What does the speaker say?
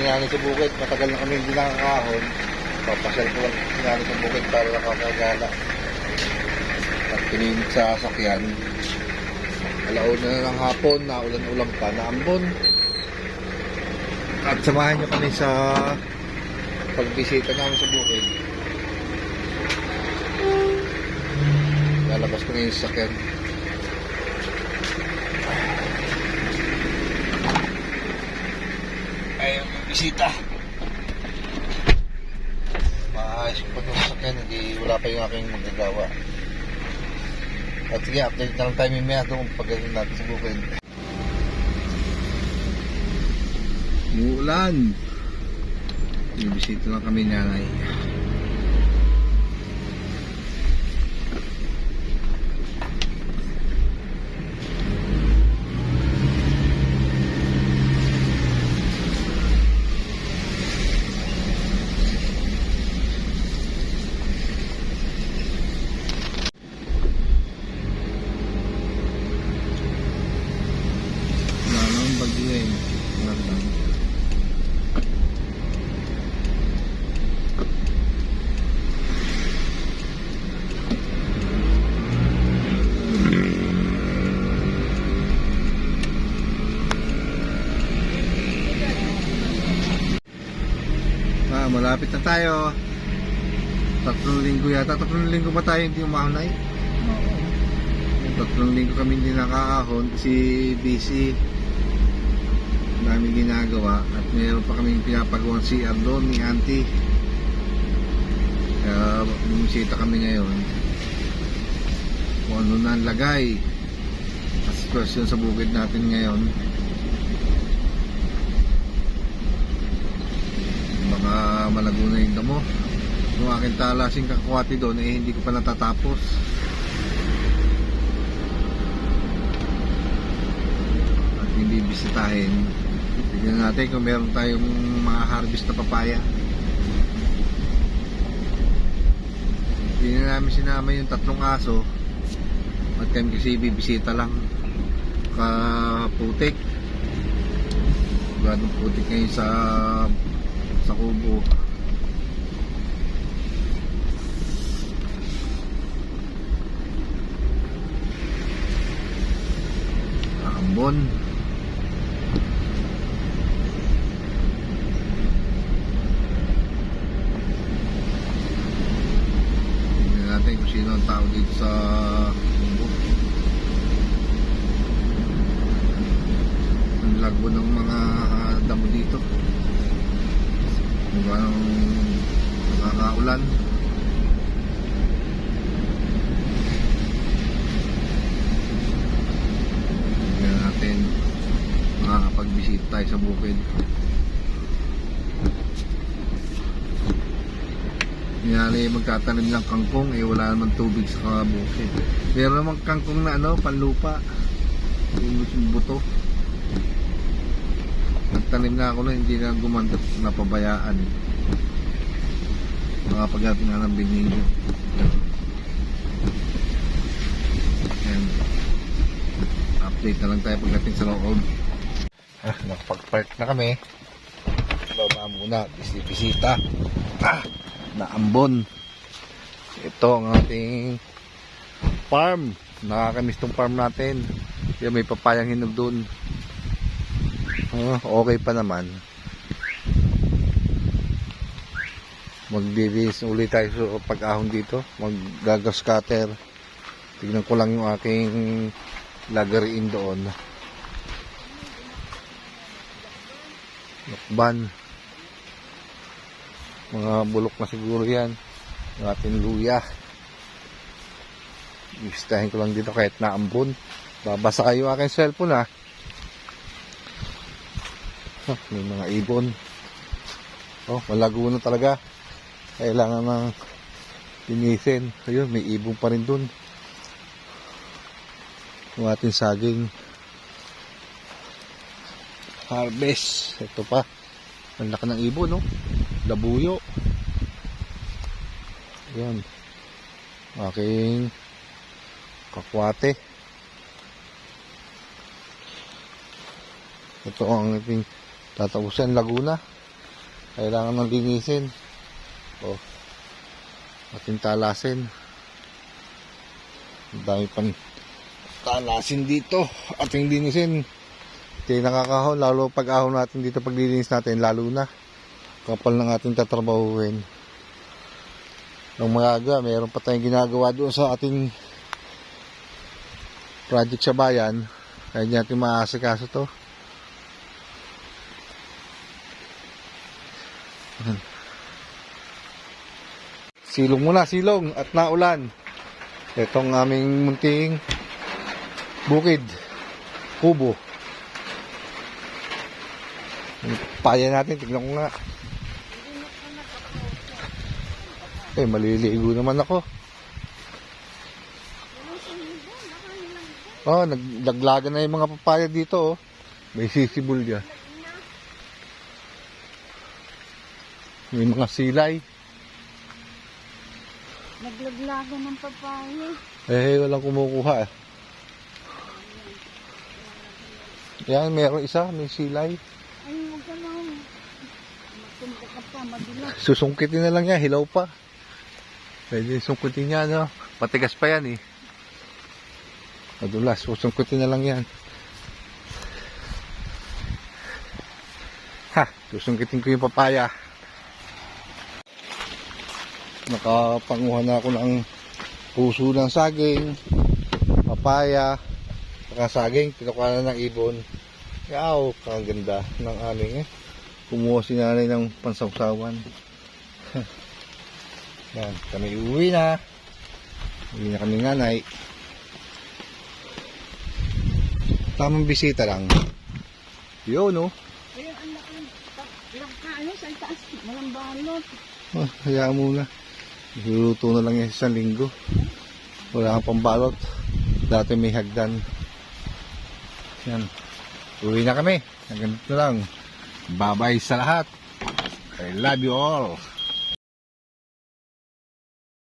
sinanay sa bukid. Matagal na kami hindi nakakahon. Papasyal ko lang sinanay sa bukid para nakakagala. At pininit sa sasakyan. Alauna na ng hapon, naulan-ulan pa, naambon. At samahan nyo kami sa pagbisita namin sa bukid. Lalabas ko na yung sasakyan. Ayun yung bisita. Maayos ko pa itong sasakyan, wala pa yung aking magagawa. At sige, update na lang tayo mimaya doon pagdating natin sa bukid. Umuulan. Bibisita lang kami nanay. Malapit na tayo. 3 linggo yata. 3 linggo pa tayo hindi umahonay. 3 linggo kami hindi nakakahon kasi busy. Daming ginagawa at mayroon pa kaming pinapagawang CR doon ni auntie. Kaya bumisita kami ngayon. Kung ano na ang lagay at sitwasyon sa bukid natin ngayon. Baka malago na yung damo. Yung aking talasing kakwati doon hindi ko pa natatapos. At hindi bisitahin. Tignan natin kung meron tayong mga harvest na papaya. Hindi na namin sinama yung 3 aso. At kami kasi bibisita lang. Kaputik. Ganong putik ngayon sa kubo. Ambon. Tingnan natin kung sino ang tao dito sa kubo. Ang lago ng mga damo dito. Kung anong nakakaulan. Tingnan natin makakapag-visit tayo sa bukid. Hinali magtatanim ng kangkong wala naman tubig sa bukid. Meron naman kangkong na panlupa yung buto. Nagtanim na ako na hindi na gumanda, napabayaan. Makapagdating na ng binigyo. And update na lang tayo pagdating sa loob. Nakapag-park na kami. Baba muna, bisita. Naambon. Ito ang ating farm. Nakakamiss tong farm natin. Yung may papayang hinog doon. Okay pa naman. Magdilis ulit tayo sa pag-ahon dito. Maggagas cutter. Tignan ko lang yung aking lagariin doon. Lakban. Mga bulok na siguro yan. Yung ating luya. Istahin ko lang dito kahit naambon. Babasa kayo aking cellphone may mga ibon. Malago na talaga. Kailangan ng linisin. Ayun, may ibon pa rin dun. Yung ating saging harvest. Ito pa. Ang laki ng ibon, labuyo. Ayan. Aking kakwate. Ito ang ating tatapusan, Laguna. Kailangan ng linisin. Oh, ating talasin. Ang dami pang talasin dito. Ating linisin. Hindi nakakahon. Lalo pag ahon natin dito, paglilinis natin, lalo na. Kapal ng ating tatrabahuin. Nung maaga, mayroon pa tayong ginagawa doon sa ating project sa bayan. Kaya hindi natin maasikaso to. Silong muna, silong at naulan. Itong aming munting bukid, kubo. Paya natin, tignan ko nga. Maliligo naman ako. Oh, naglaglagan na yung mga papaya dito, oh. May sisibol dyan. May mga silay. Naglaglagan ng papaya. Walang kumukuha. Yan, meron isa, may silay. Ay, huwag ka lang. Magpunta ka pa, madulas. Susungkitin na lang yan, hilaw pa. Pwede sungkitin yan, no? Matigas pa yan, eh. Madulas, susungkitin na lang yan. Susungkitin ko yung papaya. Nakapanguha na ako ng puso ng saging, papaya, saka saging, pinukuha na ng ibon. Yaw, kaganda ng aming kumuha si nanay ng pansawsawan. Yan, kami uwi na. Uwi na kami nanay. Tamang bisita lang. Yun, no? Ayun, anak lang kaano sa itaas. Walang balot. Hayaan muna. Luluto na lang yan sa isang linggo. Wala kang pambalot. Dati may hagdan. Yan. Uwi na kami. Hanggang dito lang. Bye-bye sa lahat. I love you all.